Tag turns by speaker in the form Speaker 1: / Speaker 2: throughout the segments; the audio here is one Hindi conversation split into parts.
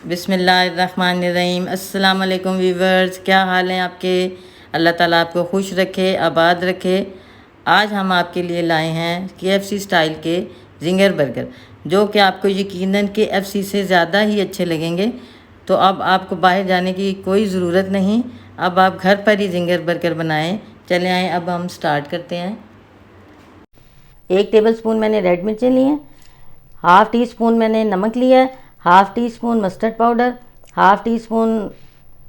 Speaker 1: बिस्मिल्लाहिर्रहमानिर्रहीम। अस्सलाम वालेकुम वीवर्स, क्या हाल हैं आपके। अल्लाह ताला आपको खुश रखे, आबाद रखे। आज हम आपके लिए लाए हैं KFC स्टाइल के जिंगर बर्गर, जो कि आपको यकीनन KFC से ज़्यादा ही अच्छे लगेंगे। तो अब आपको बाहर जाने की कोई ज़रूरत नहीं, अब आप घर पर ही जिंगर बर्गर बनाएं। चले आएँ, अब हम स्टार्ट करते हैं। 1 टेबल स्पून मैंने रेड मिर्चें ली हैं, हाफ़ टी स्पून मैंने नमक लिया है, half tea spoon mustard powder, half tea spoon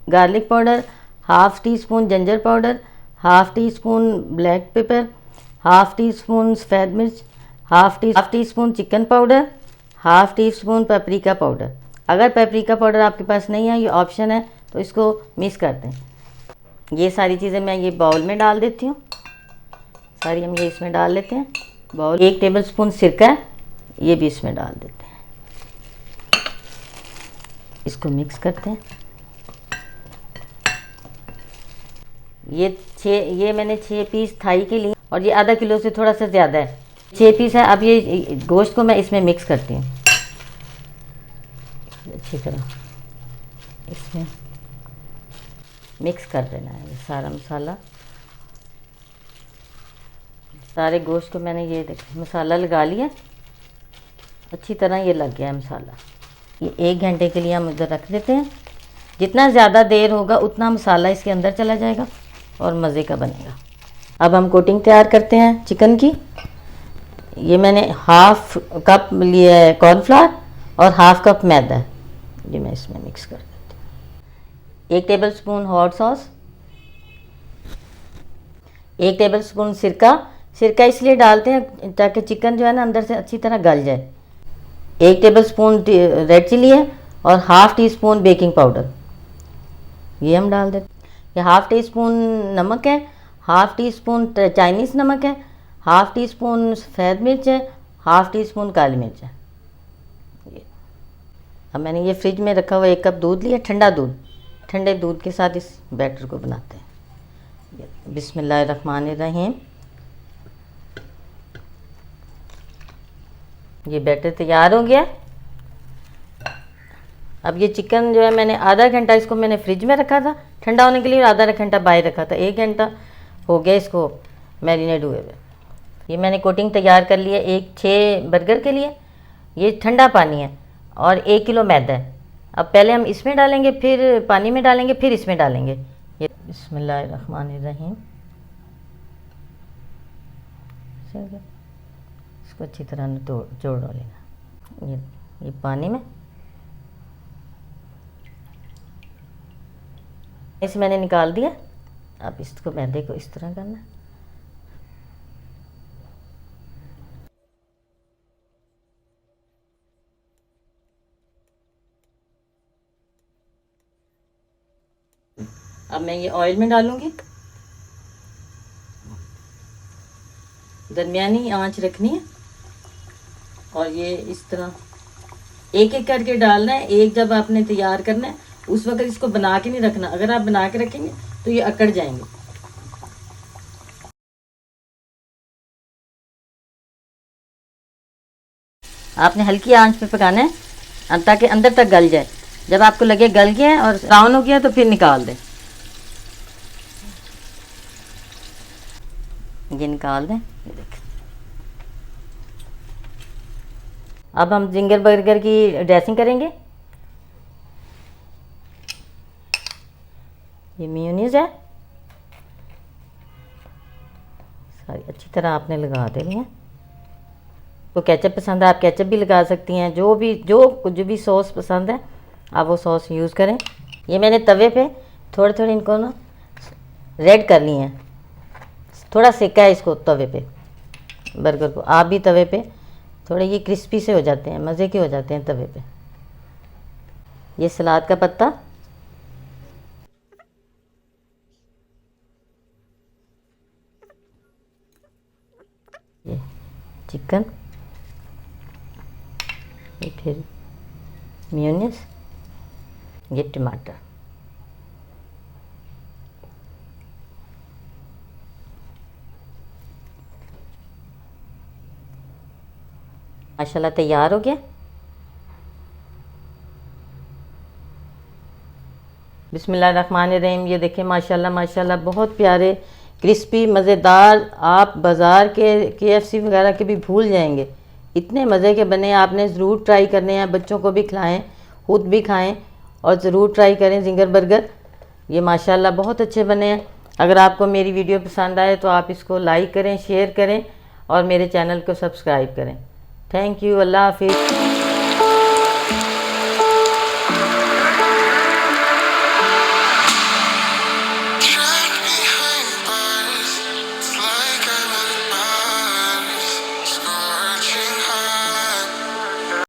Speaker 1: garlic powder, half tea spoon ginger powder, half tea spoon black pepper, half tea spoon सफ़ेद मिर्च, half tea spoon chicken powder, half tea spoon paprika powder. अगर पेपरिका पाउडर आपके पास नहीं है, ये ऑप्शन है, तो इसको मिक्स कर दें। ये सारी चीज़ें मैं ये बाउल में डाल देती हूँ, सारी हम ये इसमें डाल लेते हैं। बाउल 1 टेबल स्पून सिरका है, ये भी इसमें डाल देते हैं, इसको मिक्स करते हैं। ये मैंने 6 पीस थाई के लिए, और ये आधा किलो से थोड़ा सा ज़्यादा है, 6 पीस है। अब ये गोश्त को मैं इसमें मिक्स करती हूँ अच्छी तरह, इसमें मिक्स कर देना है ये सारा मसाला। सारे गोश्त को मैंने ये मसाला लगा लिया, अच्छी तरह ये लग गया है मसाला। ये 1 घंटे के लिए हम इधर रख देते हैं। जितना ज़्यादा देर होगा उतना मसाला इसके अंदर चला जाएगा और मज़े का बनेगा। अब हम कोटिंग तैयार करते हैं चिकन की। ये मैंने हाफ़ कप लिया है कॉर्नफ्लावर और हाफ़ कप मैदा है, ये मैं इसमें मिक्स कर देती हूँ। 1 table spoon hot sauce, 1 table spoon सिरका। सिरका इसलिए डालते हैं ताकि चिकन जो है ना अंदर से अच्छी तरह गल जाए। 1 टेबल स्पून रेड चिली है और half tea spoon baking powder, ये हम डाल देते हैं। ये हाफ़ टी स्पून नमक है, हाफ़ टी स्पून चाइनीज़ नमक है, हाफ़ टी स्पून सफ़ेद मिर्च है, हाफ़ टी स्पून काली मिर्च है। ये अब मैंने ये फ्रिज में रखा हुआ 1 कप दूध लिया, ठंडा दूध। ठंडे दूध के साथ इस बैटर को बनाते हैं। बिस्मिल्लाहिर्रहमानिर्रहीम। ये बैटर तैयार हो गया। अब ये चिकन जो है मैंने आधा घंटा इसको मैंने फ्रिज में रखा था ठंडा होने के लिए, आधा घंटा बाहर रखा था। 1 घंटा हो गया इसको मैरिनेट हुए हुए। ये मैंने कोटिंग तैयार कर लिया 6 बर्गर के लिए। ये ठंडा पानी है और 1 किलो मैदा है। अब पहले हम इसमें डालेंगे, फिर पानी में डालेंगे, फिर इसमें डालेंगे। ये बिस्मिल्लाहिर्रहमानिर्रहीम। इसको अच्छी तरह जोड़ लेना। ये पानी में इसे मैंने निकाल दिया। अब इसको मैदे को इस तरह करना। अब मैं ये ऑयल में डालूंगी, दरमियानी आंच रखनी है और ये इस तरह एक एक करके डालना है। एक जब आपने तैयार करना है उस वक्त इसको बना के नहीं रखना, अगर आप बना के रखेंगे तो ये अकड़ जाएंगे। आपने हल्की आंच पे पकाना है ताकि अंदर तक गल जाए। जब आपको लगे गल गया है और ब्राउन हो गया तो फिर निकाल दें। ये निकाल दें, ये देखें। अब हम जिंगर बर्गर की ड्रेसिंग करेंगे। ये मेयोनीज़ है, सारी अच्छी तरह आपने लगा देनी है। तो केचप पसंद है आप केचप भी लगा सकती हैं, जो कुछ भी सॉस पसंद है आप वो सॉस यूज़ करें। ये मैंने तवे पे थोड़े थोड़े इनको ना रेड कर लिए हैं, थोड़ा सेका है इसको तवे पे। बर्गर को आप भी तवे पे थोड़े ये क्रिस्पी से हो जाते हैं, मज़े के हो जाते हैं तवे पे। ये सलाद का पत्ता, ये चिकन, ये फिर मेयोनीज, ये टमाटर। माशाल्लाह तैयार हो गया। बिस्मिल्लाहिर्रहमानिर्रहीम। ये देखें माशाल्लाह माशाल्लाह बहुत प्यारे क्रिस्पी मज़ेदार, आप बाज़ार के KFC वगैरह के भी भूल जाएंगे, इतने मज़े के बने। आपने ज़रूर ट्राई करने हैं, बच्चों को भी खिलाएं, खुद भी खाएं और ज़रूर ट्राई करें ज़िंगर बर्गर। ये माशाल्लाह बहुत अच्छे बने हैं। अगर आपको मेरी वीडियो पसंद आए तो आप इसको लाइक करें, शेयर करें और मेरे चैनल को सब्सक्राइब करें। थैंक यू, अल्लाह हाफिज़।